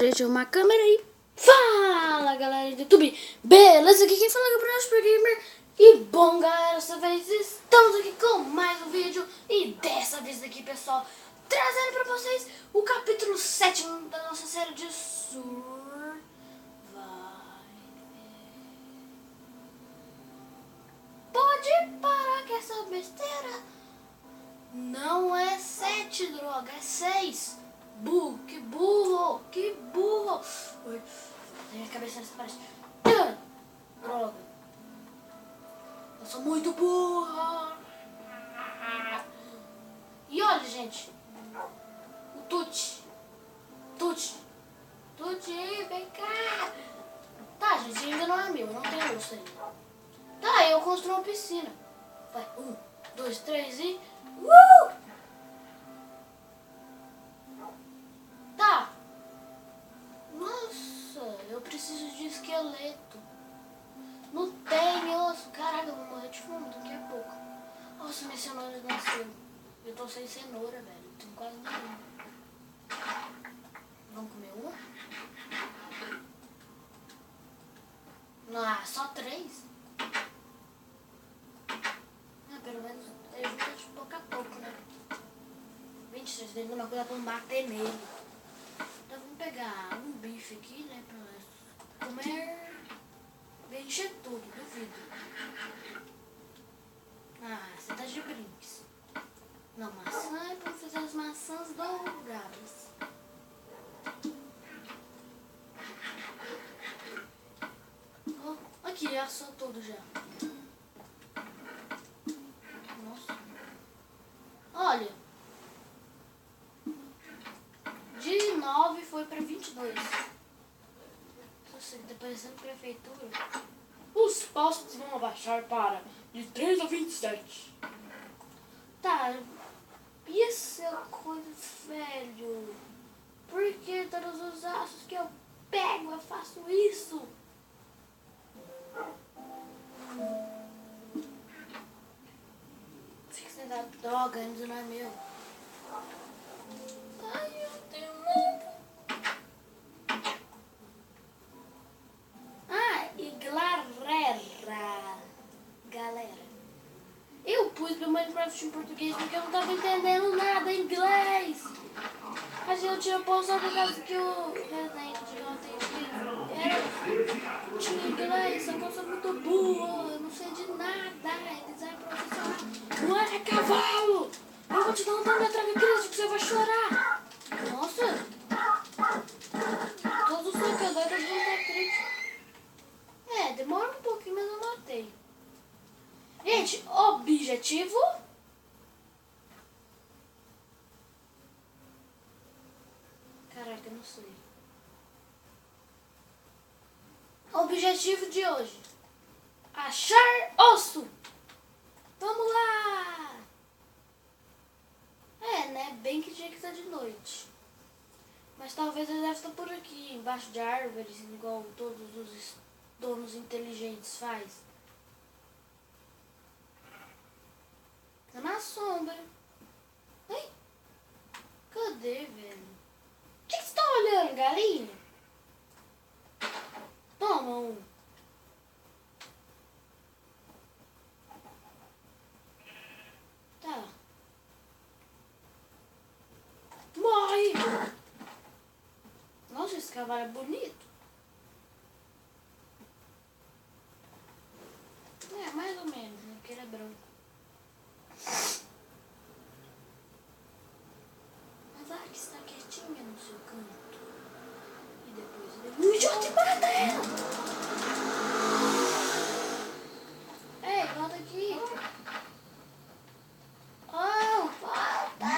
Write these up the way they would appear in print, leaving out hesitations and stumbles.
Preencher uma câmera aí. Fala, galera do YouTube. Beleza? Aqui quem fala é o Gabriel Gamer. E bom, galera, dessa vez estamos aqui com mais um vídeo. E dessa vez aqui, pessoal, trazendo pra vocês o capítulo 7 da nossa série de Survival. Pode parar com essa besteira. Não é 7, droga, é 6. Burro, que burro, que burro. Oi, tem a cabeça nessa parede. Droga. Eu sou muito burra. E olha, gente. O Tuti, vem cá. Tá, gente, ainda não é meu, não tem osso ainda. Tá, eu construí uma piscina. Vai, 1, 2, 3 e... Tá. Nossa, eu preciso de esqueleto. Não tem osso. Caraca, eu vou morrer de fome daqui a pouco. Nossa, minha cenoura nasceu. Eu tô sem cenoura, velho. Não tenho quase nenhuma. Vamos comer uma? Ah, só 3? Ah, pelo menos eu vou de pouco a pouco, né? 23 vezes, não coisa pra não bater nele. Então vamos pegar um bife aqui, né? Pra comer. Vai encher tudo, duvido. Ah, você tá de brinques. Não, maçã é pra fazer as maçãs douradas. Oh, aqui, assou tudo já. Nossa. Olha. De 9 foi pra 22. Nossa, tá parecendo prefeitura. Os postos vão abaixar para de 3 a 27. Tá. E essa coisa, velho? Por que todos os aços que eu pego eu faço isso? Fica sentado. Droga, ainda não é meu. Ai, eu tenho medo. Ah, e galera. Eu pus meu Minecraft em português porque eu não tava entendendo nada em inglês. Mas eu tinha pousado por causa que o Resident de ontem tinha inglês, só que eu sou muito burro, eu não sei de nada. Eles é profissional. Não é cavalo! Eu vou te dar um dano de ataque crítico, você vai chorar. Nossa! Todos os sacadores vão dar crítico. É, demora um pouquinho, mas eu matei. Gente, objetivo... Caraca, eu não sei. Objetivo de hoje. Achar osso. Vamos lá. É, né? Bem que tinha que estar de noite. Mas talvez ele deve estar por aqui, embaixo de árvores, igual todos os donos inteligentes faz. Tá na sombra. Ai, cadê, velho? O que você tá olhando, galinha? Toma um. Tá. Morre! Nossa, esse cavalo é bonito. É, mais ou menos, né? Porque ele é branco. Mas a que está quietinha no seu canto. E depois ele... Um idiota e mata ela! Ei, volta aqui. Oh, volta!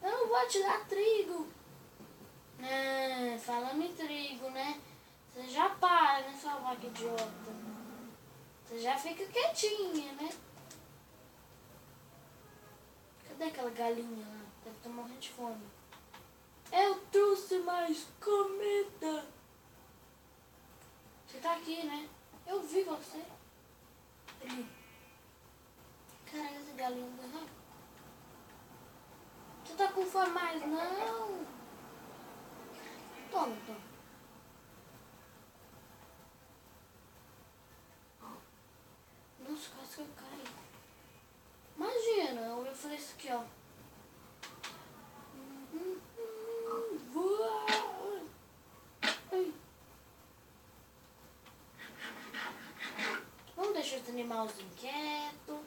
Eu não vou te dar trigo. Falando em trigo, né? Você já para, né, sua vaca idiota? Você já fica quietinha, né? Cadê aquela galinha lá? Deve estar morrendo de fome. Eu trouxe mais comida. Você tá aqui, né? Eu vi você. Caraca, essa galinha não deu nada. Você tá com fome mais? Não. então. Nossa, quase que eu caí. Imagina, eu ia fazer isso aqui, ó. Voa! Ai. Vamos deixar os animais quietos.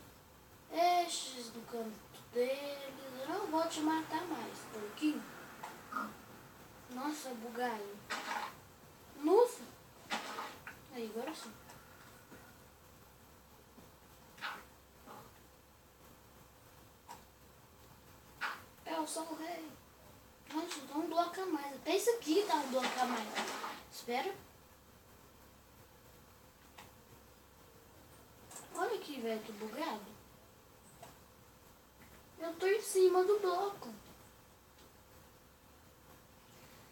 Deixa eles no canto deles. Eu não vou te matar mais, porquinho. Nossa, bugalho. Nossa. Aí, agora sim. Eu sou o rei. Nossa, dá um bloco a mais. Até isso aqui dá um bloco a mais. Espera. Olha aqui, velho, tô bugado. Eu tô em cima do bloco.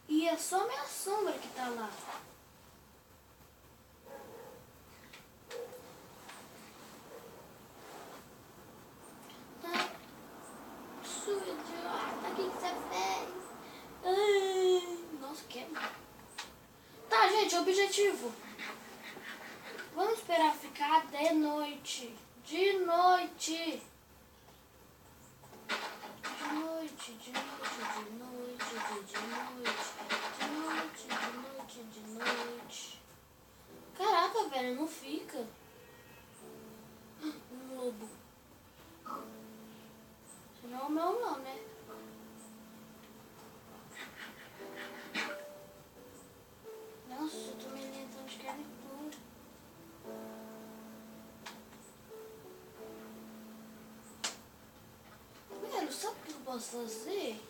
E é só minha sombra que tá lá. Tá. Sua idiota, o que você fez? Ai, nossa, quebra. Tá, gente, objetivo. Vamos esperar ficar de noite. De noite. De noite, de noite, de noite, de noite. De noite, de noite, de noite. Caraca, velho, não fica. Um lobo. Esse não é o meu não, né? Nossa, eu tô me alimentando de carne pura. Mano, sabe o que eu posso fazer?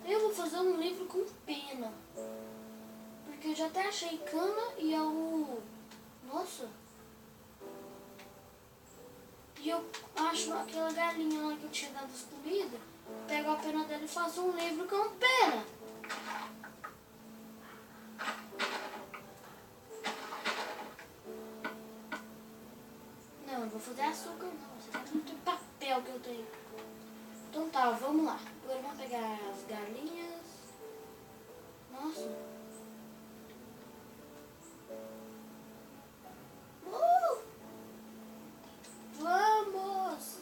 Eu vou fazer um livro com pena. Porque eu já até achei cana e eu... Nossa. E eu acho aquela galinha lá que eu tinha dado as comidas. Pego a pena dela e faço um livro com pena. Não, não vou fazer açúcar não. Você sabe muito papel que eu tenho. Então tá, vamos lá. Agora vamos pegar as galinhas. Nossa. Vamos!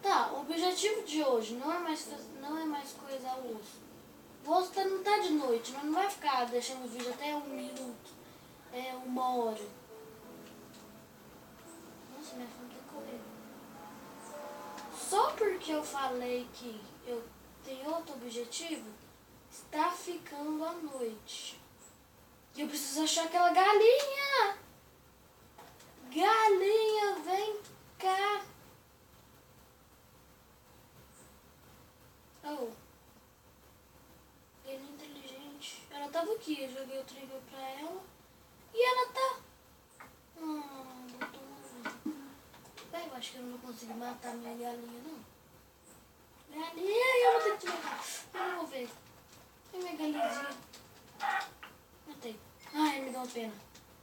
Tá, o objetivo de hoje não é mais coisar o osso. O osso não tá de noite, mas não vai ficar deixando o vídeo até 1 minuto. 1 hora. Nossa, minha fome tá correndo. Só porque eu falei que eu tenho outro objetivo, está ficando a noite. E eu preciso achar aquela galinha! Galinha, vem cá! Oh. Galinha inteligente. Ela tava aqui, eu joguei o trigger pra ela. E ela tá... botou uma... Bem, eu acho que eu não vou conseguir matar minha galinha, não. Galinha, eu vou ter que te matar. Eu não vou ver. E minha galinha? Matei. Ai, me dá uma pena.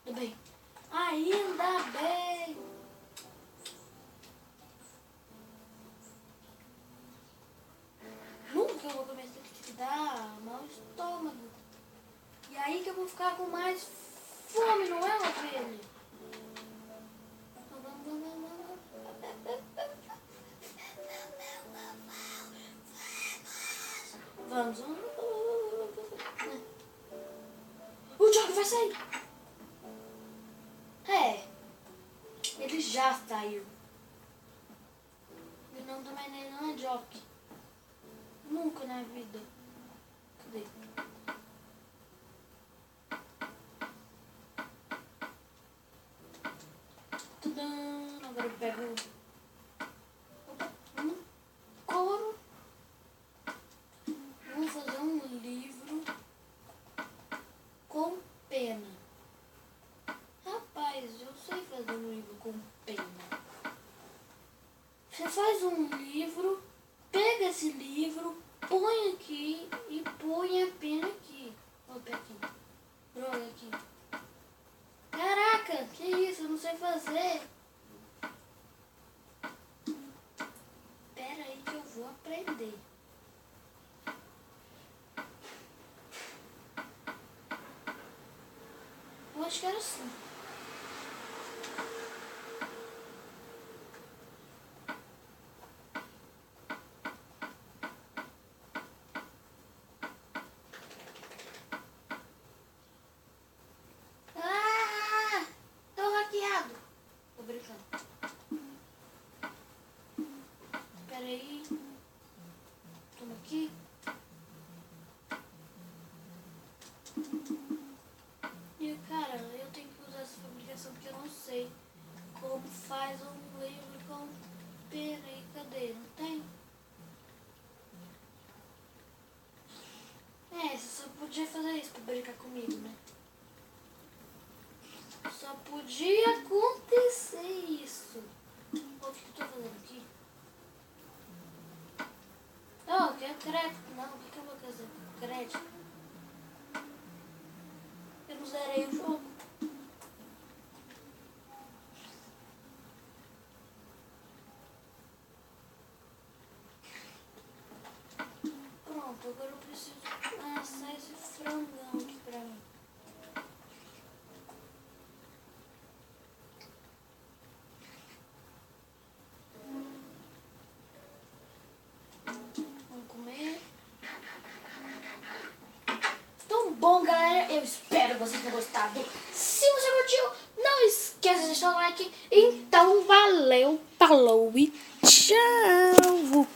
Tudo bem. Ainda bem. Nunca eu vou comer isso que dá mau estômago. E aí que eu vou ficar com mais fome, não é, ovelha? Vamos. O Jock vai sair. Ele já saiu. Meu nome também não é Jock. Nunca na vida. Cadê? Tudum. Agora eu pego um couro. Vou fazer um livro com pena. Rapaz, eu sei fazer um livro com pena. Você faz um livro, pega esse livro, põe aqui e põe a pena aqui. Ó, o pé aqui. Droga aqui. Caraca, que isso? Eu não sei fazer. Pera aí que eu vou aprender. acho que era assim. Ah! Tô hackeado. Tô brincando. Pera aí. Toma aqui. E cara, eu tenho que usar essa fabricação porque eu não sei como faz um livro com pena. E cadê? Não tem? É, você só podia fazer isso pra brincar comigo, né? Só podia acontecer isso. O que eu tô fazendo aqui? Oh, quer crédito? Não, o que eu vou fazer com crédito? Eu não zerei o jogo. Pronto, agora eu preciso assar esse frangão aqui pra mim. Vamos comer. Tão bom, galera. Eu espero que vocês tenham gostado. Se você curtiu, não esqueça de deixar o like. Então, valeu, falou e tchau.